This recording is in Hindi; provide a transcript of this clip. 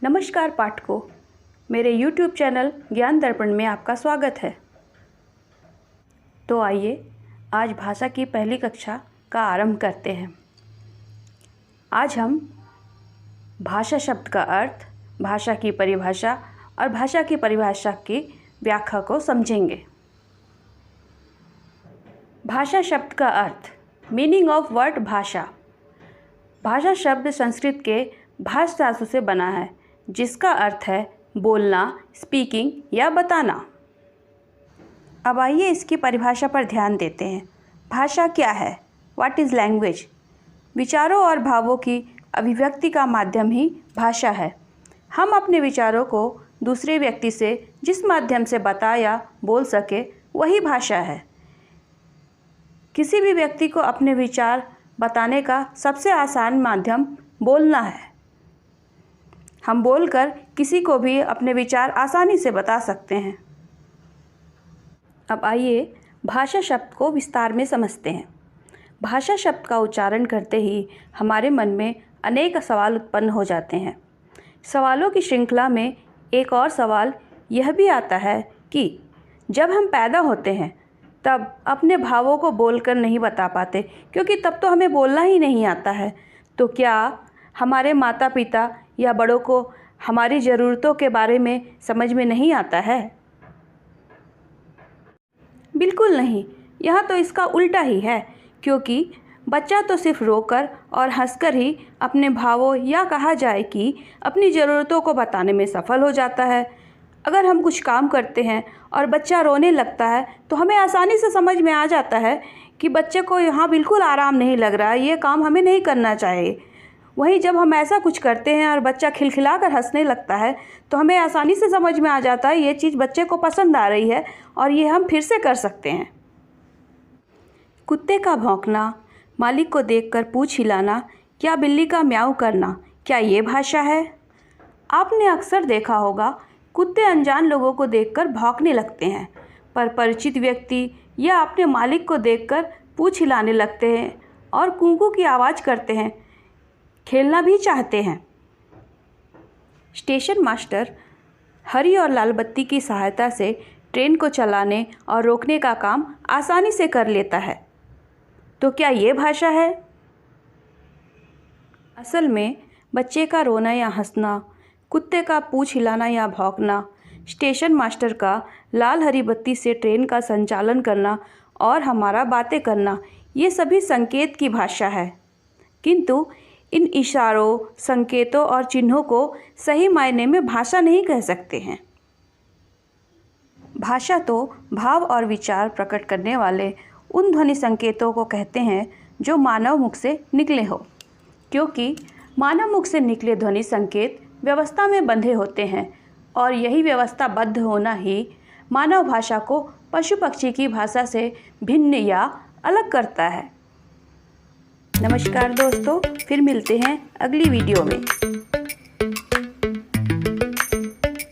नमस्कार पाठकों, मेरे YouTube चैनल ज्ञान दर्पण में आपका स्वागत है। तो आइए आज भाषा की पहली कक्षा का आरंभ करते हैं। आज हम भाषा शब्द का अर्थ, भाषा की परिभाषा और भाषा की परिभाषा की व्याख्या को समझेंगे। भाषा शब्द का अर्थ, मीनिंग ऑफ वर्ड भाषा। भाषा शब्द संस्कृत के भाष धातु से बना है, जिसका अर्थ है बोलना, स्पीकिंग या बताना। अब आइए इसकी परिभाषा पर ध्यान देते हैं। भाषा क्या है? What is language? विचारों और भावों की अभिव्यक्ति का माध्यम ही भाषा है। हम अपने विचारों को दूसरे व्यक्ति से जिस माध्यम से बता या बोल सके, वही भाषा है। किसी भी व्यक्ति को अपने विचार बताने का सबसे आसान माध्यम बोलना है। हम बोलकर किसी को भी अपने विचार आसानी से बता सकते हैं। अब आइए भाषा शब्द को विस्तार में समझते हैं। भाषा शब्द का उच्चारण करते ही हमारे मन में अनेक सवाल उत्पन्न हो जाते हैं। सवालों की श्रृंखला में एक और सवाल यह भी आता है कि जब हम पैदा होते हैं तब अपने भावों को बोलकर नहीं बता पाते, क्योंकि तब तो हमें बोलना ही नहीं आता है। तो क्या हमारे माता पिता या बड़ों को हमारी ज़रूरतों के बारे में समझ में नहीं आता है? बिल्कुल नहीं। यहाँ तो इसका उल्टा ही है, क्योंकि बच्चा तो सिर्फ रोकर और हंसकर ही अपने भावों या कहा जाए कि अपनी ज़रूरतों को बताने में सफल हो जाता है। अगर हम कुछ काम करते हैं और बच्चा रोने लगता है तो हमें आसानी से समझ में आ जाता है कि बच्चे को यहाँ बिल्कुल आराम नहीं लग रहा है, ये काम हमें नहीं करना चाहिए। वहीं जब हम ऐसा कुछ करते हैं और बच्चा खिलखिलाकर हंसने लगता है तो हमें आसानी से समझ में आ जाता है ये चीज़ बच्चे को पसंद आ रही है और ये हम फिर से कर सकते हैं। कुत्ते का भौंकना, मालिक को देखकर पूंछ हिलाना या बिल्ली का म्याऊं करना, क्या ये भाषा है? आपने अक्सर देखा होगा, कुत्ते अनजान लोगों को देखकर भौंकने लगते हैं, पर परिचित व्यक्ति या अपने मालिक को देखकर पूंछ हिलाने लगते हैं और कूकू की आवाज़ करते हैं, खेलना भी चाहते हैं। स्टेशन मास्टर हरी और लाल बत्ती की सहायता से ट्रेन को चलाने और रोकने का काम आसानी से कर लेता है। तो क्या ये भाषा है? असल में बच्चे का रोना या हंसना, कुत्ते का पूंछ हिलाना या भौंकना, स्टेशन मास्टर का लाल हरी बत्ती से ट्रेन का संचालन करना और हमारा बातें करना, ये सभी संकेत की भाषा है। किंतु इन इशारों, संकेतों और चिन्हों को सही मायने में भाषा नहीं कह सकते हैं। भाषा तो भाव और विचार प्रकट करने वाले उन ध्वनि संकेतों को कहते हैं जो मानव मुख से निकले हो, क्योंकि मानव मुख से निकले ध्वनि संकेत व्यवस्था में बंधे होते हैं और यही व्यवस्थाबद्ध होना ही मानव भाषा को पशु पक्षी की भाषा से भिन्न या अलग करता है। नमस्कार दोस्तों, फिर मिलते हैं अगली वीडियो में।